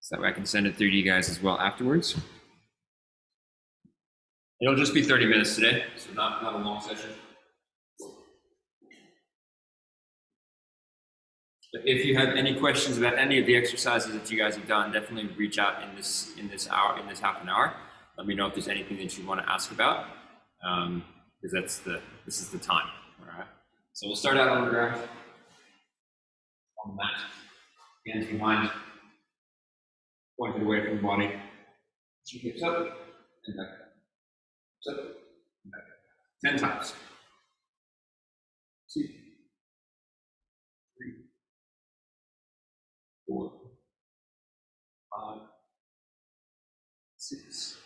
So that way I can send it through to you guys as well afterwards. It'll just be 30 minutes today, so not a long session. But if you have any questions about any of the exercises that you guys have done, definitely reach out in this half an hour. Let me know if there's anything that you want to ask about, because this is the time. All right. So we'll start out on the ground, on the mat, hands behind, pointed away from the body. She hips up and back up. Hips up and back up. 10 times. 2, 3, 4, 5, 6,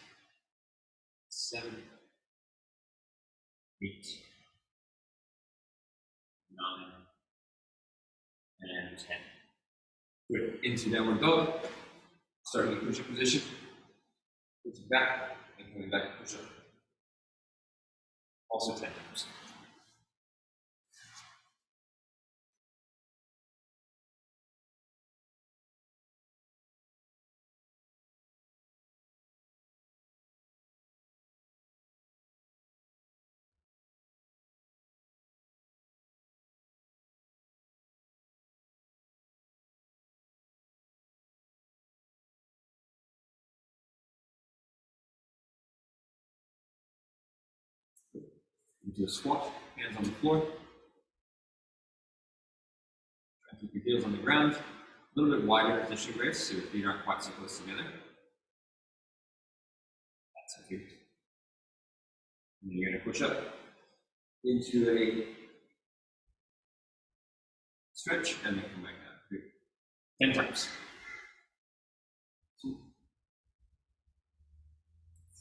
7, 8, 9, and 10. Good. Into downward dog. Starting in push-up position. Pushing back and coming back to push-up. Also 10 times. Into a squat, hands on the floor. Try to keep your heels on the ground. A little bit wider position, Grace, so your feet aren't quite so close together. That's okay. And then you're going to push up into a stretch and then come back down. Good. 10 times. 2,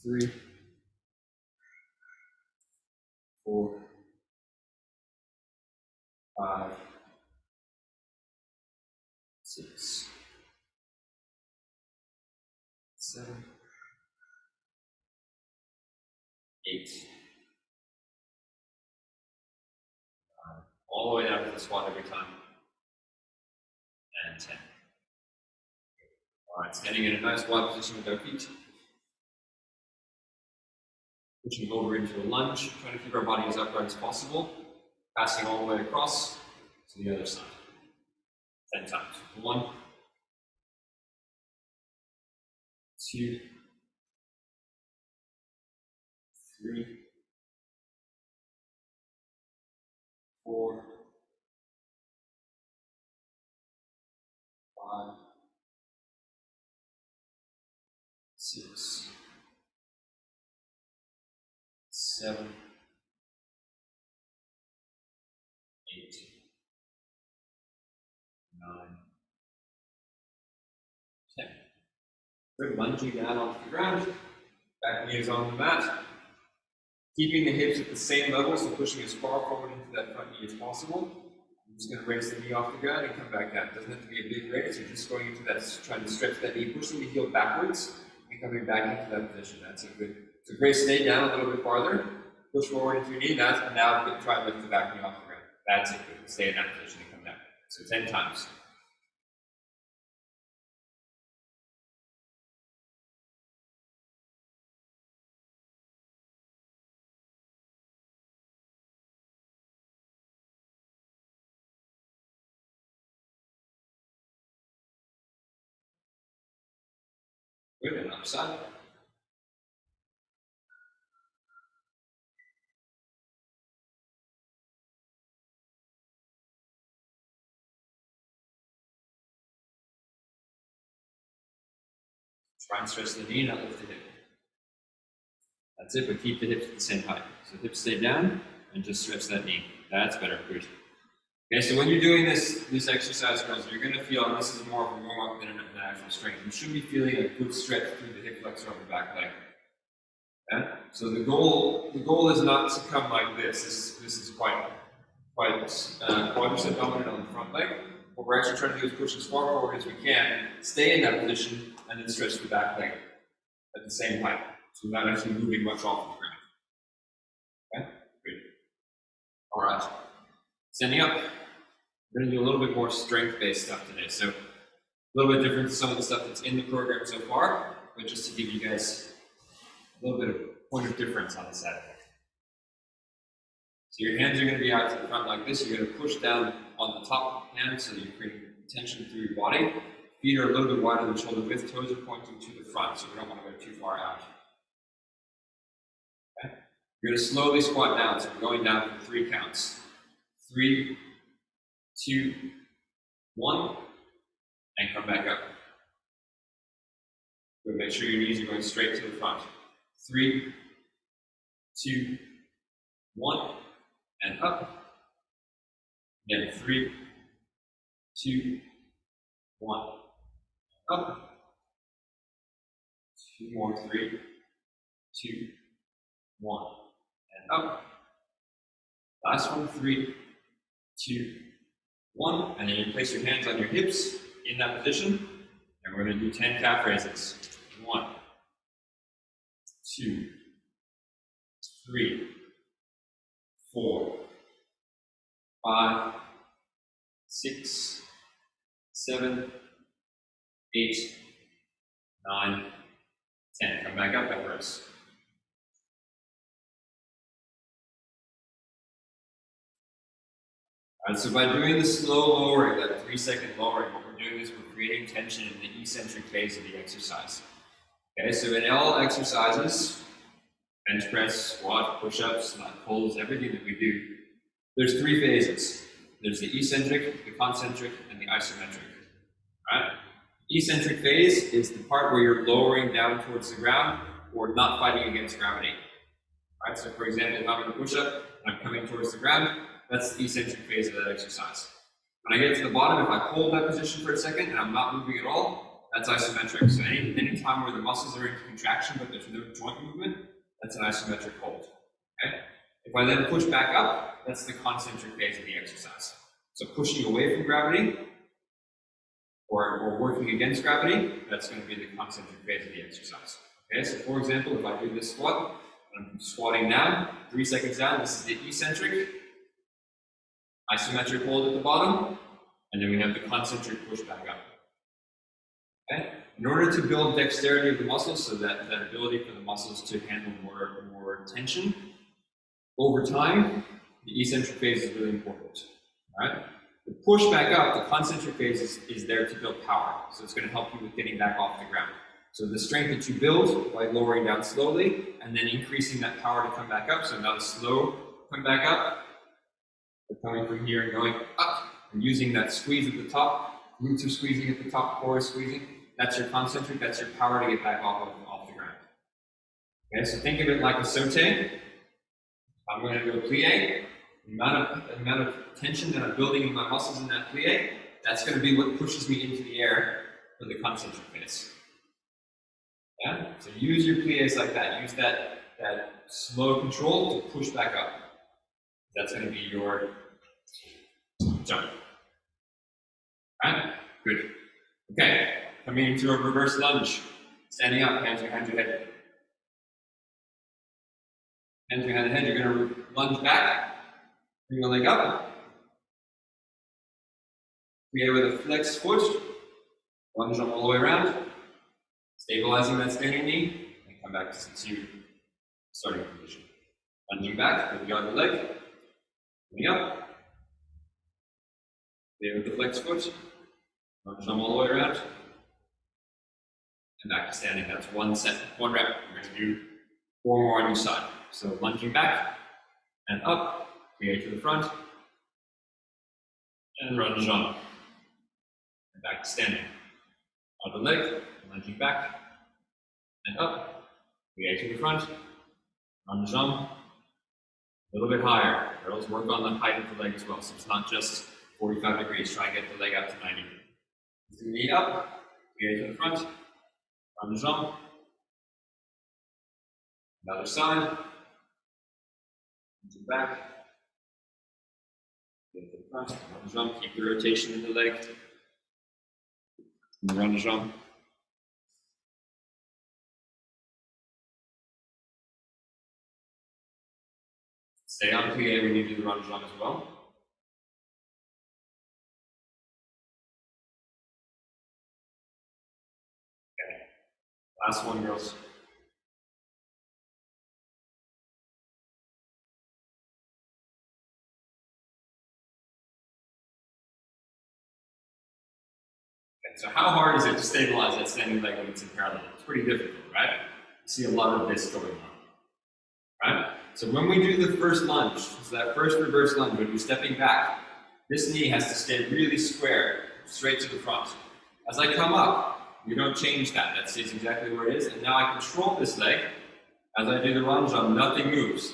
3, 4, 5, 6, 7, 8, 9, all the way down to the squat every time, and 10. All right, standing in a nice wide position with our feet. Pushing over into a lunge, trying to keep our body as upright as possible, passing all the way across to the other side. 10 times. 1, 2, 3, 4, 5, 6, 7, 8, 9, 10. Good. Lunging down onto the ground. Back knee is on the mat. Keeping the hips at the same level, so pushing as far forward into that front knee as possible. I'm just going to raise the knee off the ground and come back down. It doesn't have to be a big raise. You're just going into that, trying to stretch that knee, pushing the heel backwards and coming back into that position. That's a good. So great. Stay down a little bit farther. Push forward into your knee. That's, and now try to lift the back knee off the ground. That's it. Good. Stay in that position and come down. So 10 times. Good. And upside. Try and stretch the knee, not lift the hip. That's it, but keep the hips at the same height. So hips stay down and just stretch that knee. That's better. Good. Okay, so when you're doing this exercise, girls, you're going to feel, and this is more of a warm-up than an actual strength, you should be feeling a good stretch through the hip flexor of the back leg. Okay? So the goal is not to come like this. This is quite quadricep dominant on the front leg. What we're actually trying to do is push as far forward as we can, stay in that position, and then stretch the back leg at the same height. So without actually moving much off the ground. Okay? Good. All right. Standing up. We're going to do a little bit more strength-based stuff today. So little bit different to some of the stuff that's in the program so far, but just to give you guys a little bit of point of difference on the side. So your hands are going to be out to the front like this. You're going to push down on the top hand so that you create tension through your body. Feet are a little bit wider than shoulder width. Toes are pointing to the front, so we don't want to go too far out. Okay. You're going to slowly squat down, so we're going down for 3 counts. 3, 2, 1, and come back up. Good. Make sure your knees are going straight to the front. 3, 2, 1, and up. Again, 3, 2, 1, up. 2 more, 3, 2, 1, and up. Last one, 3, 2, 1, and then you place your hands on your hips in that position, and we're going to do 10 calf raises. 1, 2, 3, 4, 5, 6, 7, 8, 9, 10. Come back up at first. All right, so by doing the slow lowering, that 3-second lowering, what we're doing is we're creating tension in the eccentric phase of the exercise. Okay, so in all exercises, bench press, squat, push-ups, lat pulls, everything that we do, there's 3 phases. There's the eccentric, the concentric, and the isometric. All right? Eccentric phase is the part where you're lowering down towards the ground or not fighting against gravity. All right, so for example, if I'm in a push-up and I'm coming towards the ground, that's the eccentric phase of that exercise. When I get to the bottom, if I hold that position for a second and I'm not moving at all, that's isometric. So any time where the muscles are in contraction but there's no joint movement, that's an isometric hold. Okay? If I then push back up, that's the concentric phase of the exercise. So pushing away from gravity or working against gravity, that's going to be the concentric phase of the exercise. Okay, so for example, if I do this squat, I'm squatting down, 3 seconds down, this is the eccentric, isometric hold at the bottom, and then we have the concentric push back up. Okay? In order to build dexterity of the muscles, so that ability for the muscles to handle more tension, over time, the eccentric phase is really important. All right? The push back up, the concentric phase is there to build power. So it's going to help you with getting back off the ground. So the strength that you build by lowering down slowly and then increasing that power to come back up. So now the slow come back up. We're coming from here and going up and using that squeeze at the top. Glutes are squeezing at the top, core is squeezing. That's your concentric, that's your power to get back off the ground. Okay, so think of it like a saute. I'm going to do a plie. The amount of tension that I'm building in my muscles in that plie, that's going to be what pushes me into the air for the concentric phase. Yeah? So use your plies like that. Use that slow control to push back up. That's going to be your jump. Alright? Good. Okay. Coming into a reverse lunge. Standing up, hands behind your head. Hands behind the head, you're going to lunge back. Bring the leg up. Plie with a flexed foot. Lunge all the way around. Stabilizing that standing knee. And come back to starting position. Lunging back, put the other leg. Coming up. Plie with the flexed foot. Lunge all the way around. And back to standing. That's 1 set, 1 rep. We're going to do 4 more on each side. So lunging back and up. Plie to the front, and run jump. And back to standing. Other leg, lunging back, and up. Plie to the front, run jump. A little bit higher. Girls, work on the height of the leg as well, so it's not just 45 degrees. Try and get the leg out to 90. Lift the knee up, plie to the front, run jump. Another side. Back. Get the front, run jump, keep the rotation in the leg. And run jump. Stay on plie when you do the run jump as well. Last one, girls. So how hard is it to stabilize that standing leg when it's in parallel? It's pretty difficult, right? You see a lot of this going on, right? So when we do the first lunge, so that first reverse lunge, when you're stepping back, this knee has to stay really square, straight to the front. As I come up, you don't change that. That stays exactly where it is. And now I control this leg. As I do the lunge jump, nothing moves.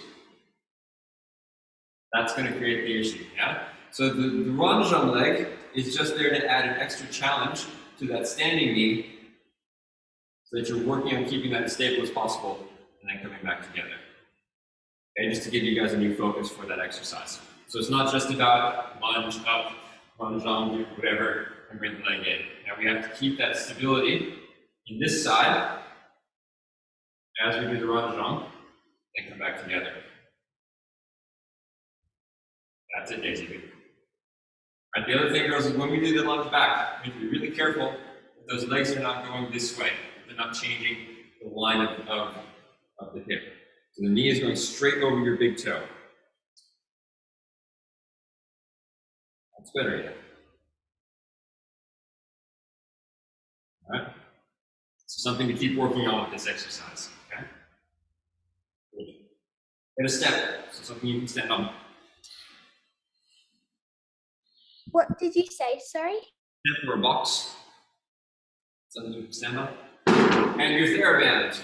That's going to create the issue, yeah? So the lunge jump leg is just there to add an extra challenge to that standing knee so that you're working on keeping that as stable as possible and then coming back together. Okay, just to give you guys a new focus for that exercise. So it's not just about lunge up, lunge on, whatever, and bring the leg in. Now we have to keep that stability in this side as we do the lunge on and come back together. That's it, Daisy. Right, the other thing, girls, is when we do the lunge back, we need to be really careful that those legs are not going this way. They're not changing the line of the hip. So the knee is going straight over your big toe. That's better, yeah. All right. So something to keep working on with this exercise. Okay. Good. Get a step, so something you can stand on. What did you say? Sorry. Step or a box. Something you can stand on. And your TheraBand.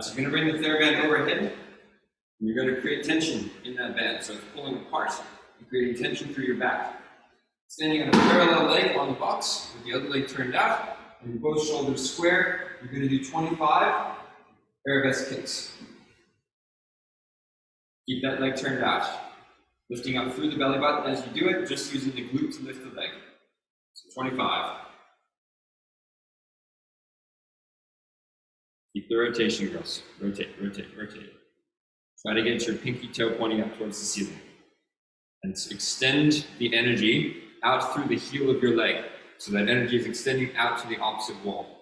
So you're going to bring the TheraBand overhead. And you're going to create tension in that band. So it's pulling apart and creating tension through your back. Standing on a parallel leg on the box with the other leg turned out, and both shoulders square. You're going to do 25 arabesque kicks. Keep that leg turned out. Lifting up through the belly button as you do it, just using the glute to lift the leg. So 25. Keep the rotation, girls. Rotate, rotate, rotate. Try to get your pinky toe pointing up towards the ceiling. And extend the energy out through the heel of your leg. So that energy is extending out to the opposite wall.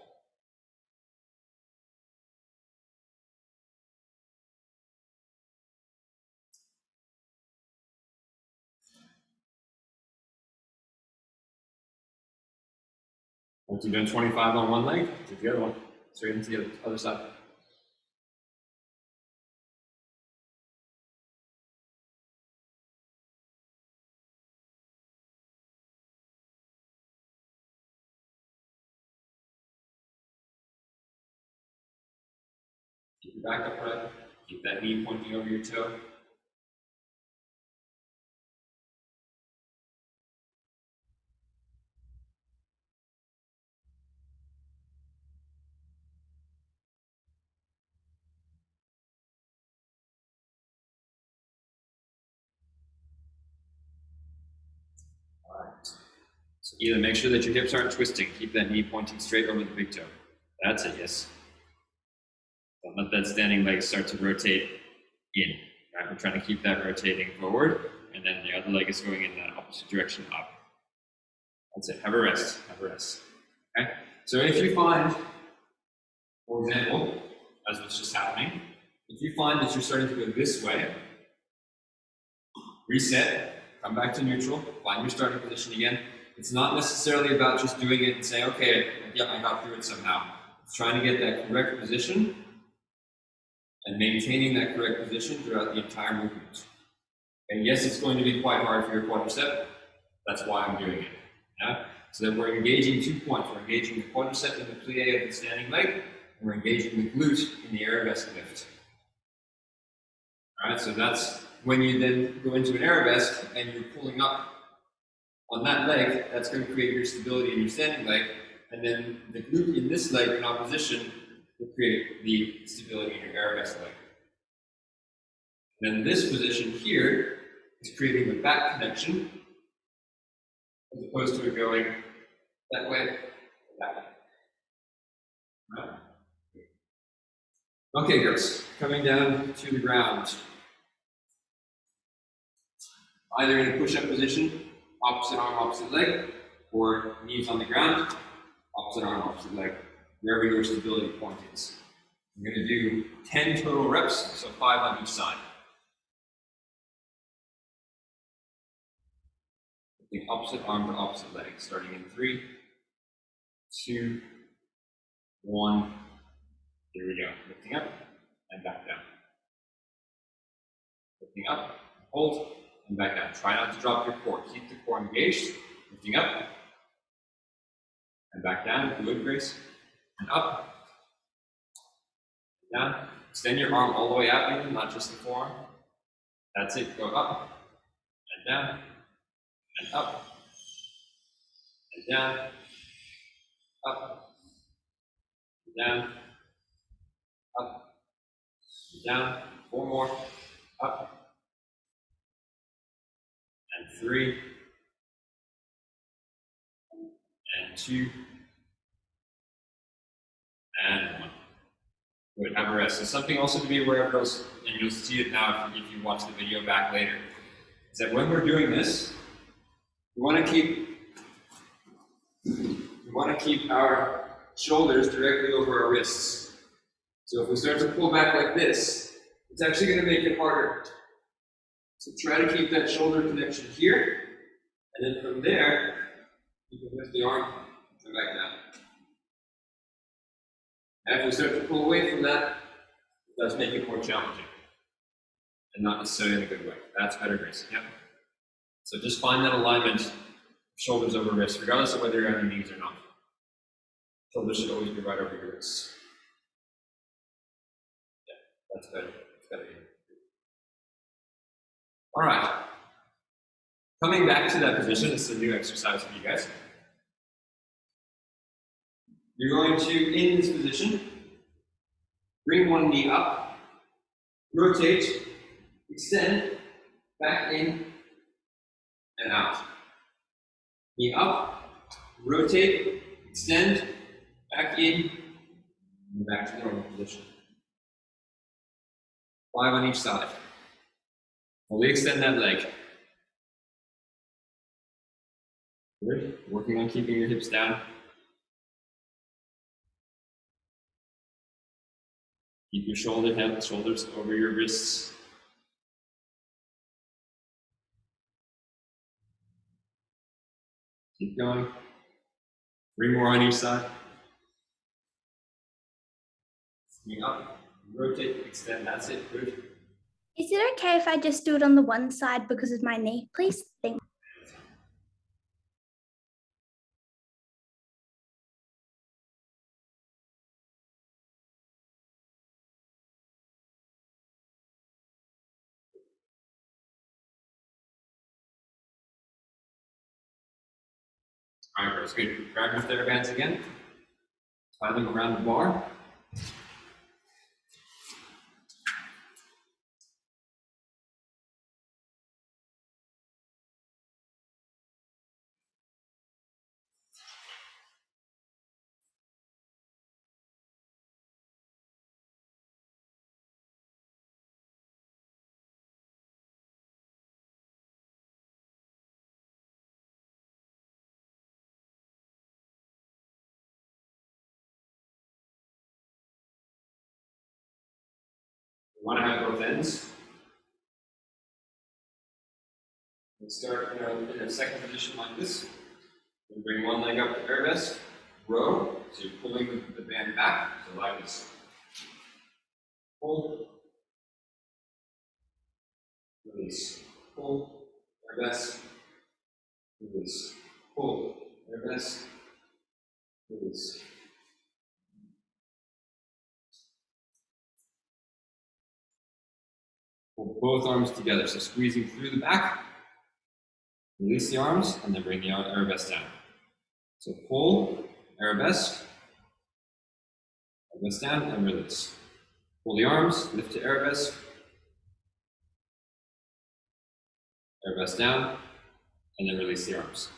Once you've done 25 on one leg, do the other one. Straight into the other side. Keep your back upright. Keep that knee pointing over your toe. All right. So either make sure that your hips aren't twisting. Keep that knee pointing straight over the big toe. That's it, yes. Don't let that standing leg start to rotate in. Right? We're trying to keep that rotating forward, and then the other leg is going in the opposite direction up. That's it. Have a rest. Have a rest. Okay? So if you find, for example, as was just happening, if you find that you're starting to go this way, reset, come back to neutral, find your starting position again. It's not necessarily about just doing it and saying, okay, yeah, I got through it somehow. It's trying to get that correct position and maintaining that correct position throughout the entire movement. And yes, it's going to be quite hard for your quadricep. That's why I'm doing it. Yeah? So that we're engaging 2 points. We're engaging the quadricep in the plie of the standing leg, and we're engaging the glute in the arabesque lift. All right, so that's when you then go into an arabesque and you're pulling up on that leg, that's going to create your stability in your standing leg, and then the glute in this leg in opposition will create the stability in your arabesque leg. And then this position here is creating the back connection as opposed to it going that way, that way. Right. Okay, girls, coming down to the ground. Either in a push-up position, opposite arm, opposite leg, or knees on the ground, opposite arm, opposite leg, wherever your stability point is. We're going to do 10 total reps, so 5 on each side. Lifting opposite arm to opposite leg, starting in 3, 2, 1. Here we go. Lifting up and back down. Lifting up, hold, and back down. Try not to drop your core. Keep the core engaged. Lifting up and back down. Good, Grace. And up. Down. Extend your arm all the way out, even, not just the forearm. That's it. Go up and down and up and down, up and down, up and down. 4 more. Up and 3 and 2 and 1. Good, have a rest. So something also to be aware of, girls, and you'll see it now if you watch the video back later, is that when we're doing this, we want to keep our shoulders directly over our wrists. So if we start to pull back like this, it's actually going to make it harder. So try to keep that shoulder connection here, and then from there, you can lift the arm and come back down. And if we start to pull away from that, it does make it more challenging. And not necessarily in a good way. That's better, Grace. Yep. So just find that alignment, shoulders over wrists, regardless of whether you're on your knees or not. Shoulders should always be right over your wrists. Yeah, that's better. That's better. All right. Coming back to that position, this is a new exercise for you guys. You're going to, in this position, bring one knee up, rotate, extend, back in, and out. Knee up, rotate, extend, back in, and back to normal position. 5 on each side. Fully extend that leg. Good. Working on keeping your hips down. Keep your shoulders over your wrists. Keep going. 3 more on each side. Knee up, rotate, extend, that's it, good. Is it okay if I just do it on the one side because of my knee, please? Thank you. All right, girls, good. Grab your TheraBands again. Tie them around the bar. We want to have both ends. Let's start in a second position like this. We'll bring one leg up to arabesque, row, so you're pulling the band back, so like this. Pull, release, pull, arabesque, release, pull, arabesque, release. Pull both arms together, so squeezing through the back, release the arms, and then bring the arabesque down. So pull, arabesque, arabesque down, and release. Pull the arms, lift to arabesque, arabesque down, and then release the arms.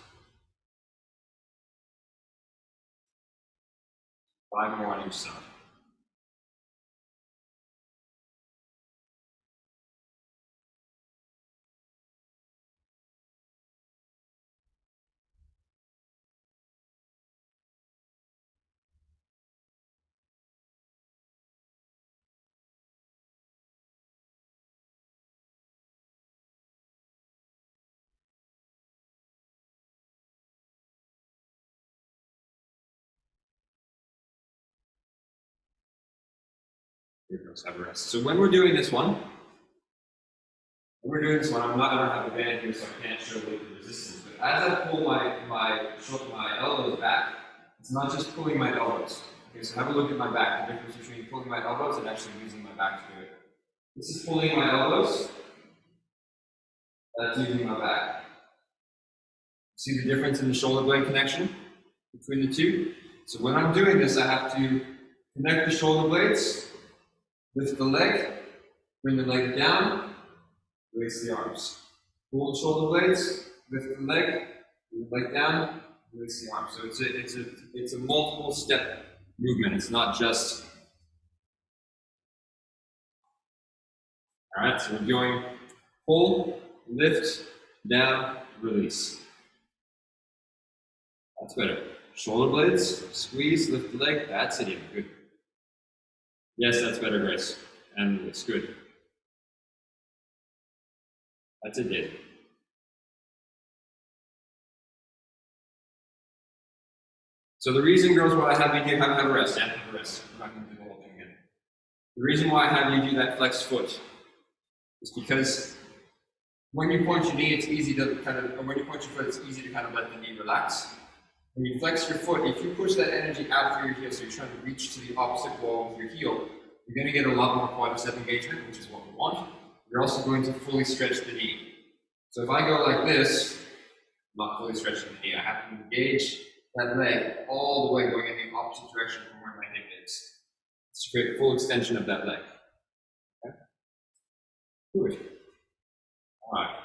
5 more on each side. Here goes, have a rest. So when we're doing this one, I don't have a band here, so I can't show the resistance. But as I pull my elbows back, it's not just pulling my elbows. Okay, so have a look at my back. The difference between pulling my elbows and actually using my back to do it. This is pulling my elbows. That's using my back. See the difference in the shoulder blade connection between the two? So when I'm doing this, I have to connect the shoulder blades, lift the leg, bring the leg down, release the arms. Pull the shoulder blades, lift the leg, bring the leg down, release the arms. So it's a multiple step movement. It's not just. All right, so we're going pull, lift, down, release. That's better. Shoulder blades, squeeze, lift the leg. That's it, good. Yes, that's better, Grace. And it's good. That's it, Dave. So the reason, girls, why I have you do have a rest, and have a rest. I'm not going to do the whole thing again. The reason why I have you do that flexed foot is because when you point your knee, it's easy to when you point your foot, it's easy to kind of let the knee relax. When you flex your foot, if you push that energy out through your heel, so you're trying to reach to the opposite wall with your heel, you're going to get a lot more quadricep engagement, which is what we want. You're also going to fully stretch the knee. So if I go like this, I'm not fully stretching the knee. I have to engage that leg all the way going in the opposite direction from where my hip is. To create full extension of that leg. Okay? Good. All right.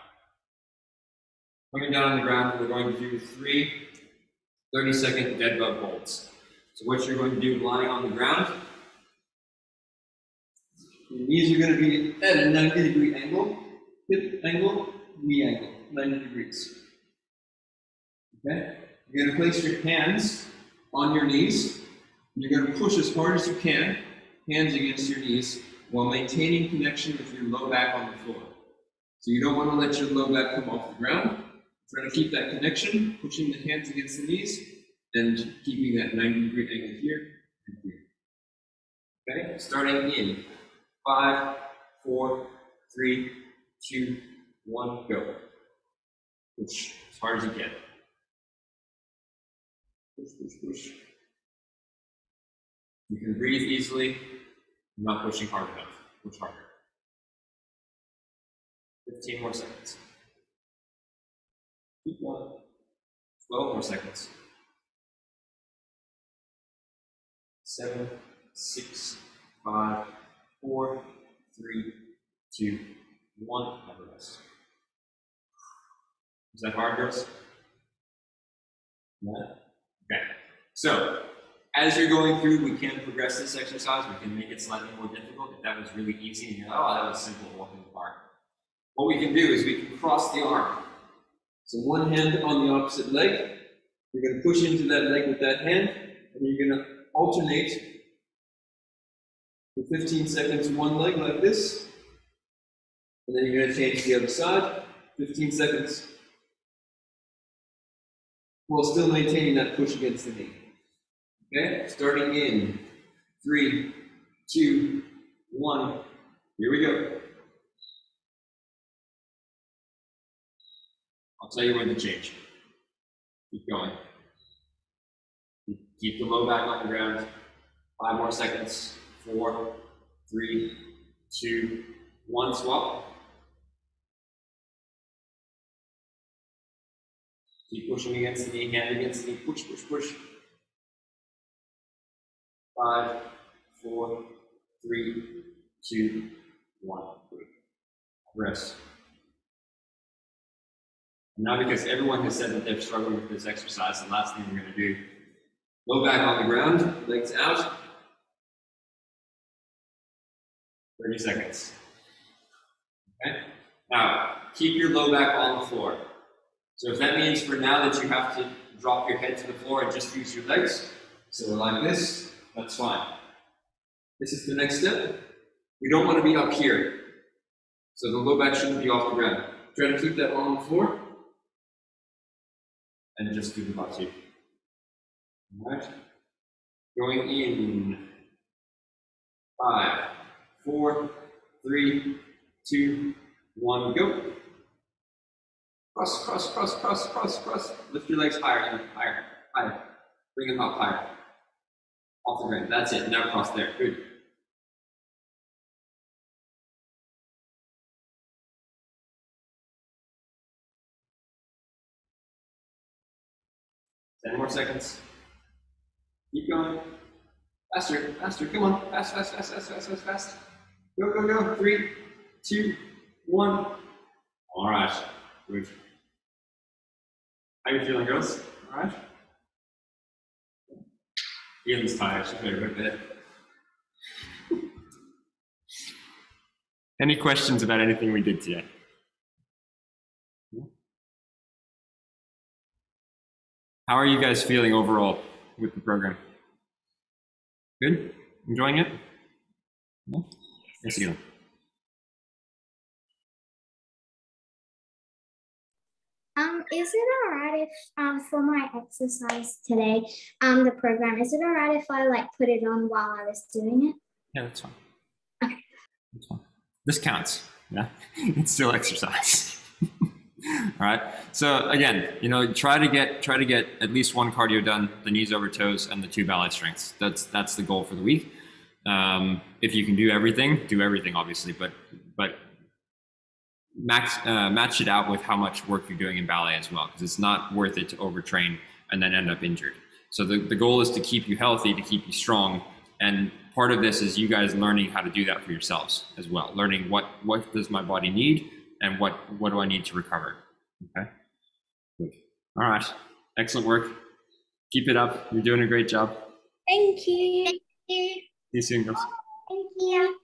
Coming down on the ground, we're going to do 3 30-second dead bug holds. So what you're going to do lying on the ground, your knees are going to be at a 90-degree angle, hip angle, knee angle, 90 degrees. Okay? You're going to place your hands on your knees. And you're going to push as hard as you can, hands against your knees, while maintaining connection with your low back on the floor. So you don't want to let your low back come off the ground. Trying to keep that connection, pushing the hands against the knees, and keeping that 90-degree angle here and here. Okay, starting in 5, 4, 3, 2, 1, go. Push as hard as you can. Push, push, push. You can breathe easily. You're not pushing hard enough. Push harder. 15 more seconds. Keep going. 12 more seconds. 7, 6, 5, 4, 3, 2, 1. Have a rest. Is that hard, girls? Yeah? Okay. So, as you're going through, we can progress this exercise. We can make it slightly more difficult. If that was really easy and you're like, oh, that was simple, walk in the park. What we can do is we can cross the arm. So one hand on the opposite leg, you're going to push into that leg with that hand, and you're going to alternate for 15 seconds one leg like this, and then you're going to change to the other side, 15 seconds, while still maintaining that push against the knee. Okay, starting in 3, 2, 1, here we go. I'll tell you when to change. Keep going. Keep the low back on the ground. 5 more seconds. 4, 3, 2, 1, swap. Keep pushing against the knee, hand against the knee, push, push, push. 5, 4, 3, 2, 1. Rest. Now, because everyone has said that they're struggling with this exercise, the last thing we're going to do Low back on the ground, legs out. 30 seconds. Okay. Now, keep your low back on the floor. So if that means for now that you have to drop your head to the floor and just use your legs, so like this, that's fine. This is the next step. We don't want to be up here. So the low back shouldn't be off the ground. Try to keep that on the floor. And just do the butt two. All right. Going in. 5, 4, 3, 2, 1, go. Cross, cross, cross, cross, cross, cross. Lift your legs higher, higher, higher. Bring them up higher. Off the ground. That's it. Now cross there. Good. Ten more seconds. Keep going. Faster, faster. Come on. Fast, fast, fast, fast, fast, fast, fast. Go, go, go. 3, 2, 1. All right. Good. How you feeling, girls? All right. Ian's tired. She's better go to bed. Any questions about anything we did today? How are you guys feeling overall with the program? Good? Enjoying it? Yeah? Yes, Ian. Is it alright if for my exercise today, the program, is it alright if I like put it on while I was doing it? Yeah, that's fine. Okay. That's fine. This counts. Yeah, it's still exercise. All right. So again, you know, try to get at least one cardio done: the knees over toes and the 2 ballet strengths. That's the goal for the week. If you can do everything, obviously, but match it out with how much work you're doing in ballet as well, because it's not worth it to overtrain and then end up injured. So the goal is to keep you healthy, to keep you strong, and part of this is you guys learning how to do that for yourselves as well, learning what does my body need and what do I need to recover. Okay, good. All right, excellent work. Keep it up. You're doing a great job. Thank you. See you soon, girls. Thank you.